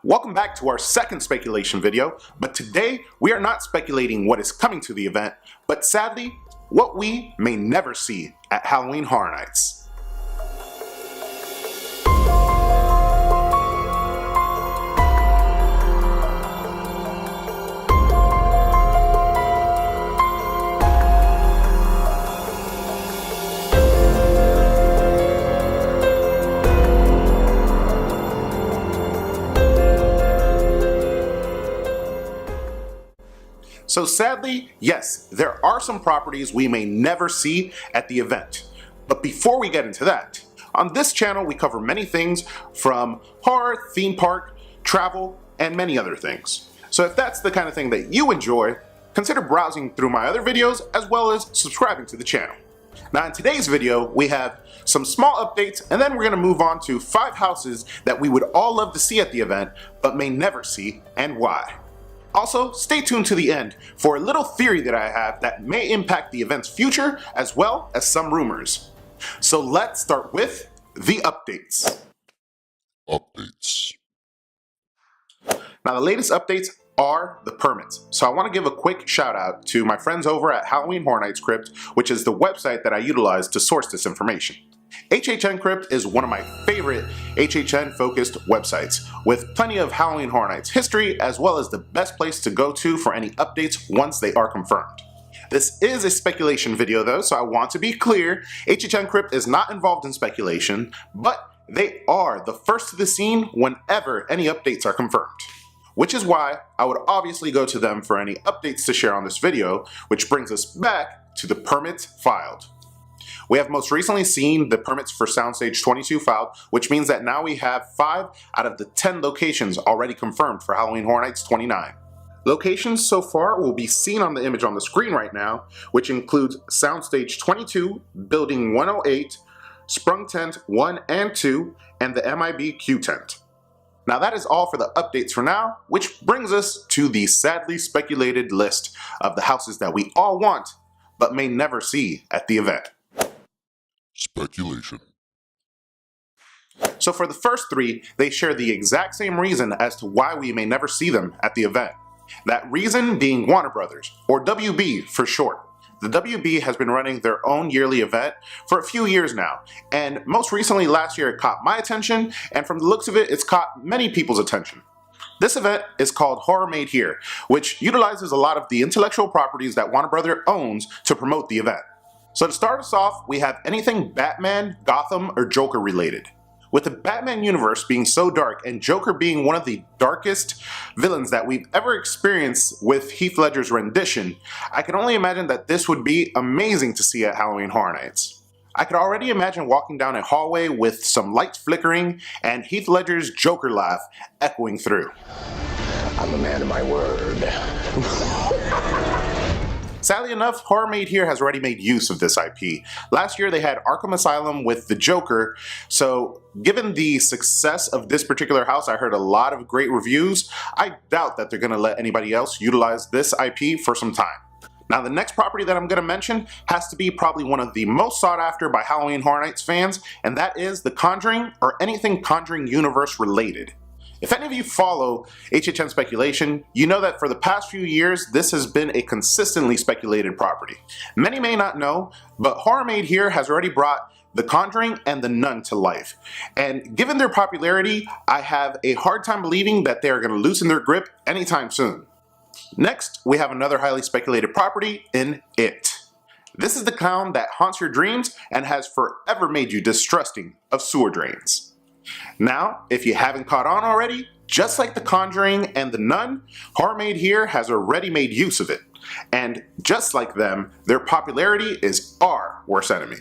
Welcome back to our second speculation video, but today we are not speculating what is coming to the event, but sadly, what we may never see at Halloween Horror Nights. So sadly, yes, there are some properties we may never see at the event. But before we get into that, on this channel we cover many things from horror, theme park, travel, and many other things. So if that's the kind of thing that you enjoy, consider browsing through my other videos as well as subscribing to the channel. Now in today's video, we have some small updates and then we're going to move on to 5 houses that we would all love to see at the event, but may never see, and why. Also, stay tuned to the end for a little theory that I have that may impact the event's future as well as some rumors. So let's start with the updates. Now the latest updates are the permits. So I want to give a quick shout out to my friends over at Halloween Horror Nights Crypt, which is the website that I utilize to source this information. HHN Crypt is one of my favorite HHN focused websites with plenty of Halloween Horror Nights history as well as the best place to go to for any updates once they are confirmed. This is a speculation video though, so I want to be clear, HHN Crypt is not involved in speculation, but they are the first to the scene whenever any updates are confirmed. Which is why I would obviously go to them for any updates to share on this video, which brings us back to the permits filed. We have most recently seen the permits for Soundstage 22 filed, which means that now we have 5 out of the 10 locations already confirmed for Halloween Horror Nights 29. Locations so far will be seen on the image on the screen right now, which includes Soundstage 22, Building 108, Sprung Tent 1 and 2, and the MIB-Q Tent. Now that is all for the updates for now, which brings us to the sadly speculated list of the houses that we all want, but may never see at the event. Speculation. So for the first 3, they share the exact same reason as to why we may never see them at the event. That reason being Warner Brothers, or WB for short. The WB has been running their own yearly event for a few years now, and most recently last year it caught my attention, and from the looks of it, it's caught many people's attention. This event is called Horror Made Here, which utilizes a lot of the intellectual properties that Warner Brothers owns to promote the event. So to start us off, we have anything Batman, Gotham, or Joker related. With the Batman universe being so dark and Joker being one of the darkest villains that we've ever experienced with Heath Ledger's rendition, I can only imagine that this would be amazing to see at Halloween Horror Nights. I could already imagine walking down a hallway with some lights flickering and Heath Ledger's Joker laugh echoing through. I'm a man of my word. Sadly enough, Horror Made Here has already made use of this IP. Last year they had Arkham Asylum with the Joker, so given the success of this particular house, I heard a lot of great reviews. I doubt that they're going to let anybody else utilize this IP for some time. Now the next property that I'm going to mention has to be probably one of the most sought after by Halloween Horror Nights fans, and that is the Conjuring or anything Conjuring universe related. If any of you follow HHN speculation, you know that for the past few years, this has been a consistently speculated property. Many may not know, but Horror Made Here has already brought The Conjuring and The Nun to life. And given their popularity, I have a hard time believing that they are going to loosen their grip anytime soon. Next, we have another highly speculated property in It. This is the clown that haunts your dreams and has forever made you distrusting of sewer drains. Now, if you haven't caught on already, just like The Conjuring and The Nun, Horror Made Here has already made use of it. And just like them, their popularity is our worst enemy.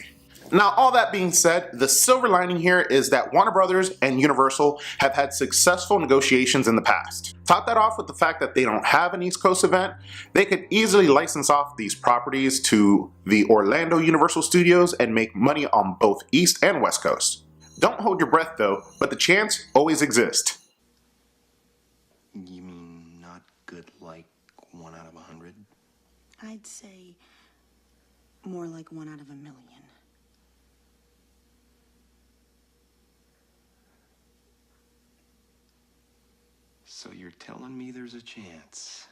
Now, all that being said, the silver lining here is that Warner Brothers and Universal have had successful negotiations in the past. Top that off with the fact that they don't have an East Coast event, they could easily license off these properties to the Orlando Universal Studios and make money on both East and West Coast. Don't hold your breath though, but the chance always exists. You mean not good like 1 out of 100? I'd say more like 1 out of 1 million. So you're telling me there's a chance?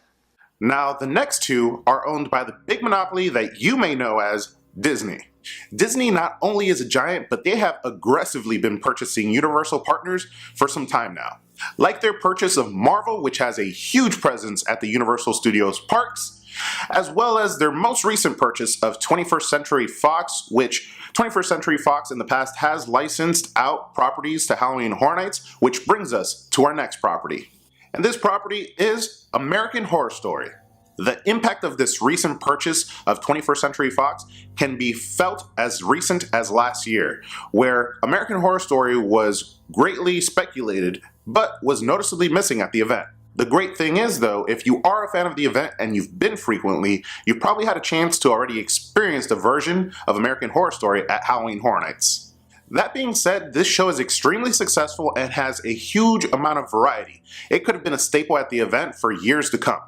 Now, the next two are owned by the big monopoly that you may know as Disney. Disney not only is a giant, but they have aggressively been purchasing Universal partners for some time now. Like their purchase of Marvel, which has a huge presence at the Universal Studios parks, as well as their most recent purchase of 21st Century Fox, which 21st Century Fox in the past has licensed out properties to Halloween Horror Nights, which brings us to our next property. And this property is American Horror Story. The impact of this recent purchase of 21st Century Fox can be felt as recent as last year, where American Horror Story was greatly speculated but was noticeably missing at the event. The great thing is though, if you are a fan of the event and you've been frequently, you've probably had a chance to already experience a version of American Horror Story at Halloween Horror Nights. That being said, this show is extremely successful and has a huge amount of variety. It could have been a staple at the event for years to come.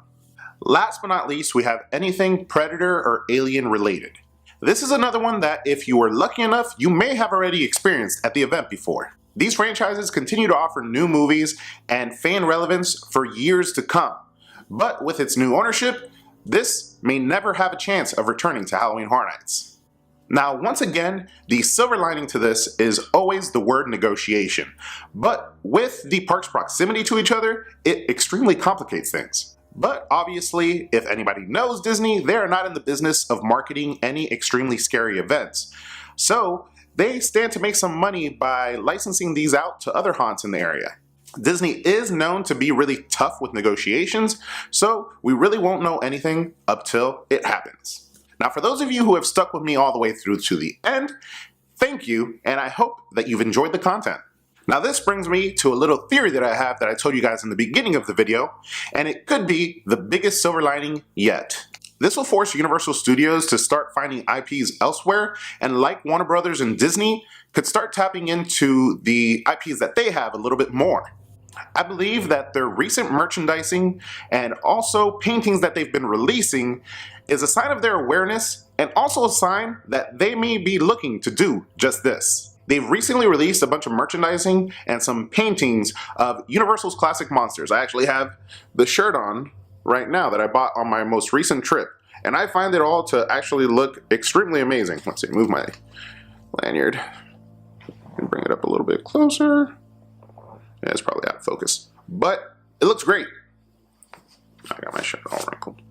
Last but not least, we have anything Predator or Alien related. This is another one that if you were lucky enough, you may have already experienced at the event before. These franchises continue to offer new movies and fan relevance for years to come. But with its new ownership, this may never have a chance of returning to Halloween Horror Nights. Now, once again, the silver lining to this is always the word negotiation. But with the parks' proximity to each other, it extremely complicates things. But obviously, if anybody knows Disney, they are not in the business of marketing any extremely scary events. So they stand to make some money by licensing these out to other haunts in the area. Disney is known to be really tough with negotiations, so we really won't know anything up till it happens. Now, for those of you who have stuck with me all the way through to the end, thank you, and I hope that you've enjoyed the content. Now this brings me to a little theory that I have that I told you guys in the beginning of the video, and it could be the biggest silver lining yet. This will force Universal Studios to start finding IPs elsewhere, and like Warner Brothers and Disney, could start tapping into the IPs that they have a little bit more. I believe that their recent merchandising and also paintings that they've been releasing is a sign of their awareness and also a sign that they may be looking to do just this. They've recently released a bunch of merchandising and some paintings of Universal's classic monsters. I actually have the shirt on right now that I bought on my most recent trip, and I find it all to actually look extremely amazing. Let's see, move my lanyard and bring it up a little bit closer. Yeah, it's probably out of focus, but it looks great. I got my shirt all wrinkled.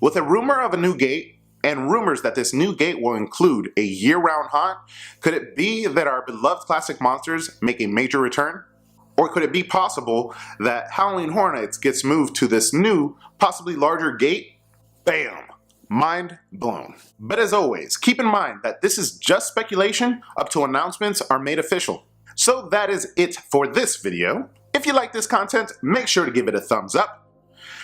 With a rumor of a new gate, and rumors that this new gate will include a year-round haunt, could it be that our beloved classic monsters make a major return? Or could it be possible that Halloween Horror Nights gets moved to this new, possibly larger gate? Bam! Mind blown. But as always, keep in mind that this is just speculation up till announcements are made official. So that is it for this video. If you like this content, make sure to give it a thumbs up.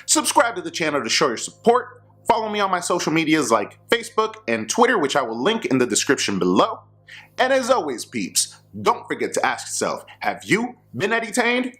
Subscribe to the channel to show your support. Follow me on my social medias like Facebook and Twitter, which I will link in the description below. And as always, peeps, don't forget to ask yourself, have you been entertained?